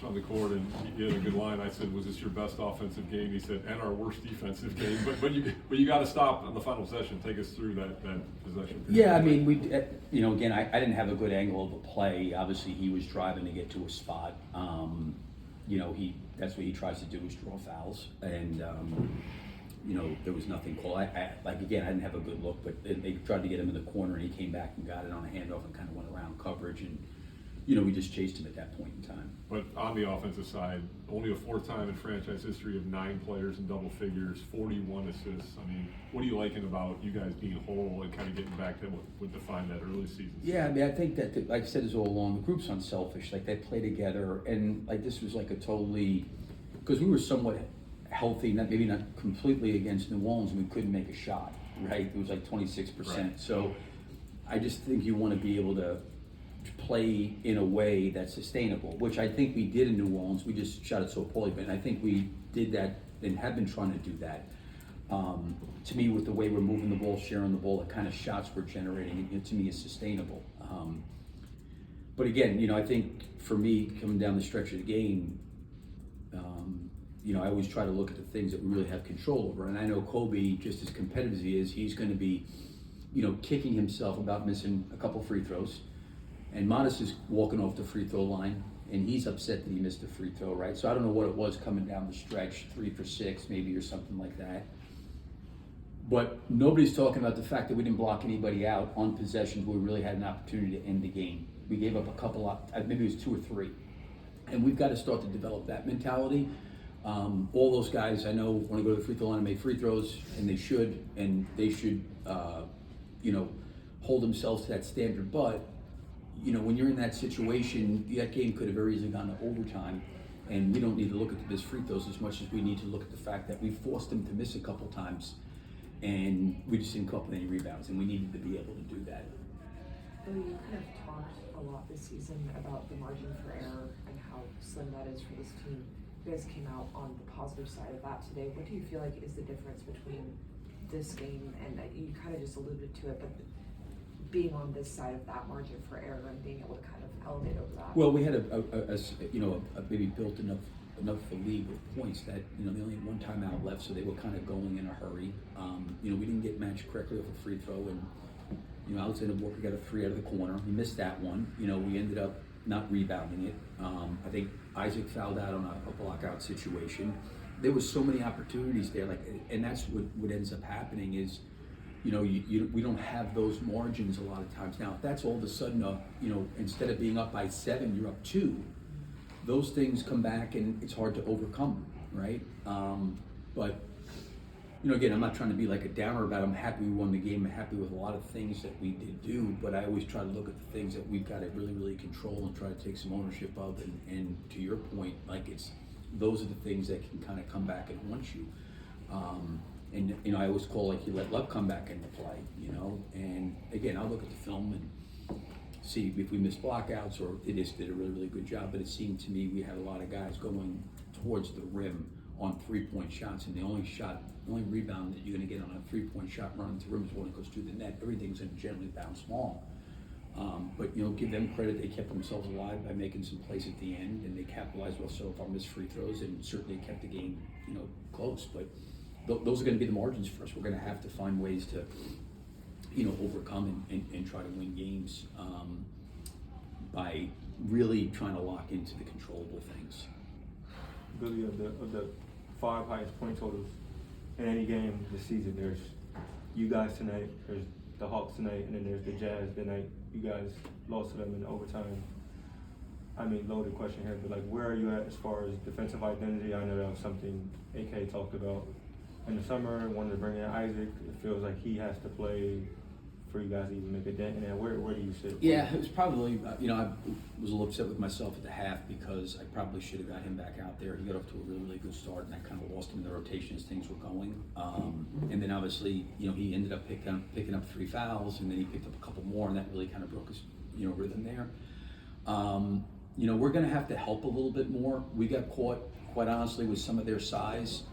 on the court, and he had a good line. I said, "Was this your best offensive game?" He said, "And our worst defensive game." But you got to stop on the final possession. Take us through that possession. Yeah, I mean, again, I didn't have a good angle of the play. Obviously, he was driving to get to a spot. That's what he tries to do is draw fouls, and there was nothing called. I didn't have a good look, but they tried to get him in the corner, and he came back and got it on a handoff and kind of went around coverage, and we just chased him at that point in time. But on the offensive side, only a fourth time in franchise history of 9 players in double figures, 41 assists. I mean, what are you liking about you guys being whole and kind of getting back to what defined that early season? Yeah, I mean, I think that, like I said this all along, the group's unselfish. Like, they play together, and like this was like a totally, because we were somewhat healthy, maybe not completely against New Orleans, and we couldn't make a shot, right? It was like 26%. Right. So I just think you want to be able to play in a way that's sustainable, which I think we did in New Orleans. We just shot it so poorly, but I think we did that and have been trying to do that. To me, with the way we're moving the ball, sharing the ball, the kind of shots we're generating, to me is sustainable. But again, I think for me, coming down the stretch of the game, I always try to look at the things that we really have control over. And I know Kobe, just as competitive as he is, he's going to be, kicking himself about missing a couple free throws. And Modest is walking off the free throw line, and he's upset that he missed a free throw, right? So I don't know what it was coming down the stretch, 3 for 6 maybe, or something like that. But nobody's talking about the fact that we didn't block anybody out on possessions where we really had an opportunity to end the game. We gave up a couple, maybe it was 2 or 3. And we've got to start to develop that mentality. All those guys I know want to go to the free throw line and make free throws, and they should hold themselves to that standard. But when you're in that situation, that game could have very easily gone to overtime, and we don't need to look at the missed free throws as much as we need to look at the fact that we forced them to miss a couple times, and we just didn't come up with any rebounds, and we needed to be able to do that. Billy, you kind of talked a lot this season about the margin for error and how slim that is for this team. You guys came out on the positive side of that today. What do you feel like is the difference between this game and you kind of just alluded to it, but being on this side of that margin for error and being able to kind of elevate over that? Well, we had a maybe built enough for league with points that they only had one timeout left, so they were kind of going in a hurry. We didn't get matched correctly off a free throw, and Alexander Walker got a 3 out of the corner. He missed that one. We ended up not rebounding it. I think Isaac fouled out on a block out situation. There was so many opportunities there, and that's what ends up happening is, we don't have those margins a lot of times. Now, if that's all of a sudden, instead of being up by 7, you're up 2, those things come back and it's hard to overcome, right? But, again, I'm not trying to be like a downer about it. I'm happy we won the game. I'm happy with a lot of things that we did do, but I always try to look at the things that we've got to really, really control and try to take some ownership of. And to your point, those are the things that can kind of come back and haunt you. And I always call you let luck come back into play, and again, I'll look at the film and see if we missed blockouts or they just did a really, really good job. But it seemed to me we had a lot of guys going towards the rim on 3-point shots, and the only rebound that you're going to get on a 3-point shot running to the rim is one that goes through the net. Everything's going to generally bounce long. But give them credit, they kept themselves alive by making some plays at the end, and they capitalized well so on missed free throws, and certainly kept the game close. But those are going to be the margins for us. We're going to have to find ways to, overcome and try to win games by really trying to lock into the controllable things. Billy, of the 5 highest point totals in any game this season, there's you guys tonight, there's the Hawks tonight, and then there's the Jazz the night you guys lost to them in overtime. I mean, loaded question here, but where are you at as far as defensive identity? I know that was something AK talked about in the summer, wanted to bring in Isaac. It feels like he has to play for you guys to even make a dent in that. Where do you sit? Yeah, it was probably, I was a little upset with myself at the half because I probably should have got him back out there. He got off to a really, really good start, and I kind of lost him in the rotation as things were going. And then obviously, he ended up picking up 3 fouls, and then he picked up a couple more, and that really kind of broke his, rhythm there. We're going to have to help a little bit more. We got caught, quite honestly, with some of their size,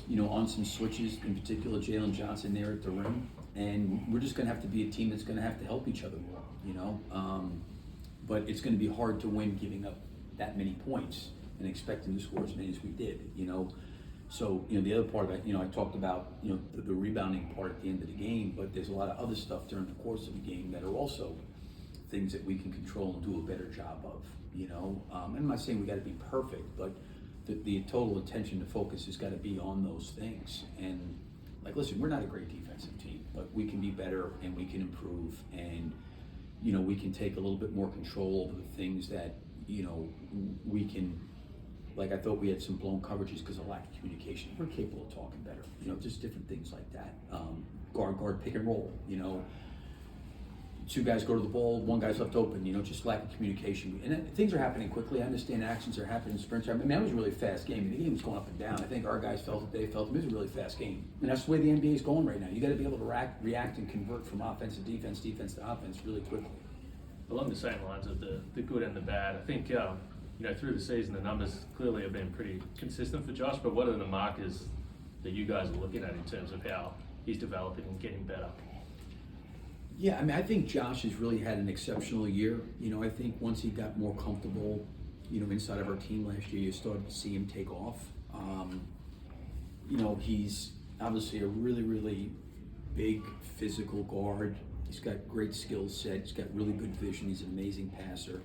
on some switches, in particular Jalen Johnson there at the rim. And we're just going to have to be a team that's going to have to help each other more, But it's going to be hard to win giving up that many points. and expecting to score as many as we did, you know. So, you know, the other part of that, you know, I talked about, you know, the rebounding part at the end of the game, but there's a lot of other stuff during the course of the game that are also things that we can control and do a better job of, you know. I'm not saying we got to be perfect, but the total attention to focus has got to be on those things. And like, listen, we're not a great defensive team, but we can be better and we can improve, and you know, we can take a little bit more control over the things that, you know, we can. Like, I thought we had some blown coverages because of lack of communication. We're capable of talking better, you know, just different things like that. Guard, pick and roll, you know. Two guys go to the ball, one guy's left open, you know, just lack of communication. And things are happening quickly. I understand actions are happening in sprints. I mean, that was a really fast game. The game was going up and down. I think our guys felt it, they felt it. It was a really fast game. And that's the way the NBA is going right now. You got to be able to react and convert from offense to defense, defense to offense really quickly. Along the same lines of the good and the bad, I think, you know, through the season, the numbers clearly have been pretty consistent for Josh, but what are the markers that you guys are looking at in terms of how he's developing and getting better? Yeah, I mean, I think Josh has really had an exceptional year. You know, I think once he got more comfortable, you know, inside of our team last year, you started to see him take off. You know, he's obviously a really, really big physical guard. He's got great skill set. He's got really good vision. He's an amazing passer.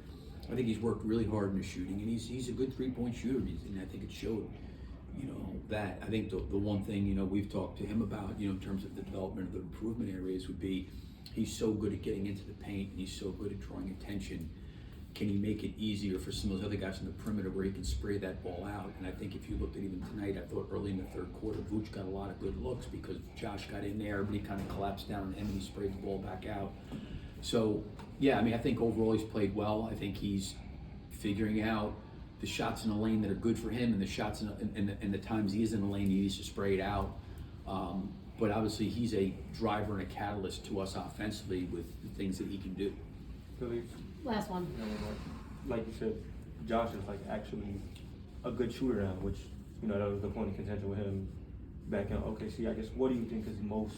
I think he's worked really hard in the shooting, and he's a good three-point shooter, and I think it showed, you know, that. I think the one thing, you know, we've talked to him about, you know, in terms of the development of the improvement areas would be he's so good at getting into the paint, and he's so good at drawing attention. Can he make it easier for some of those other guys on the perimeter where he can spray that ball out? And I think if you looked at even tonight, I thought early in the third quarter, Vooch got a lot of good looks because Josh got in there, everybody kind of collapsed down on him, and he sprayed the ball back out. So, yeah, I mean, I think overall he's played well. I think he's figuring out the shots in the lane that are good for him, and the shots in the times he is in the lane, he needs to spray it out. But obviously, he's a driver and a catalyst to us offensively with the things that he can do. Billy, Last one. you know, like you said, Josh is like actually a good shooter now, which, you know, that was the point of contention with him back in OKC. I guess, what do you think has most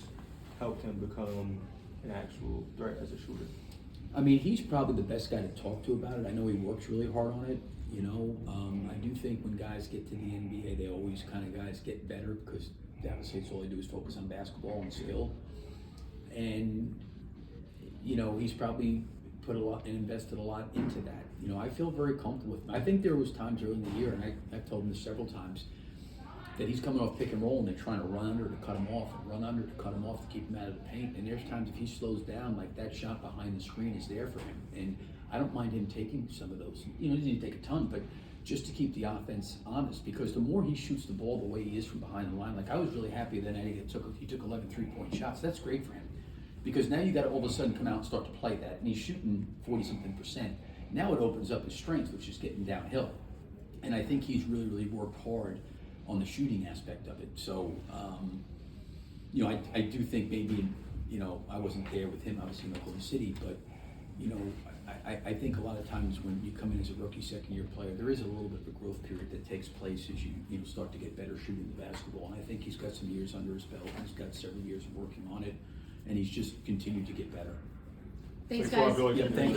helped him become an actual threat as a shooter? I mean, he's probably the best guy to talk to about it. I know he works really hard on it. You know, I do think when guys get to the NBA, they always kind of guys get better because obviously it's all they do is focus on basketball and skill. And, you know, he's probably put a lot and invested a lot into that. You know, I feel very comfortable with him. I think there was times early in the year, and I've told him this several times, that he's coming off pick and roll and they're trying to run under to cut him off and run under to cut him off to keep him out of the paint. And there's times if he slows down, like that shot behind the screen is there for him. And I don't mind him taking some of those. You know, he doesn't need to take a ton, but just to keep the offense honest, because the more he shoots the ball the way he is from behind the line, like I was really happy that night he took 11 3-point shots. That's great for him, because now you got to all of a sudden come out and start to play that, and he's shooting 40-something%. Now it opens up his strength, which is getting downhill, and I think he's really, really worked hard on the shooting aspect of it. So, you know, I do think maybe, you know, I wasn't there with him obviously in Oklahoma City, but you know, I think a lot of times when you come in as a rookie, second-year player, there is a little bit of a growth period that takes place as you know, start to get better shooting the basketball. And I think he's got some years under his belt. He's got several years of working on it, and he's just continued to get better. Thanks, a lot, guys. Billy. Yeah, thank you.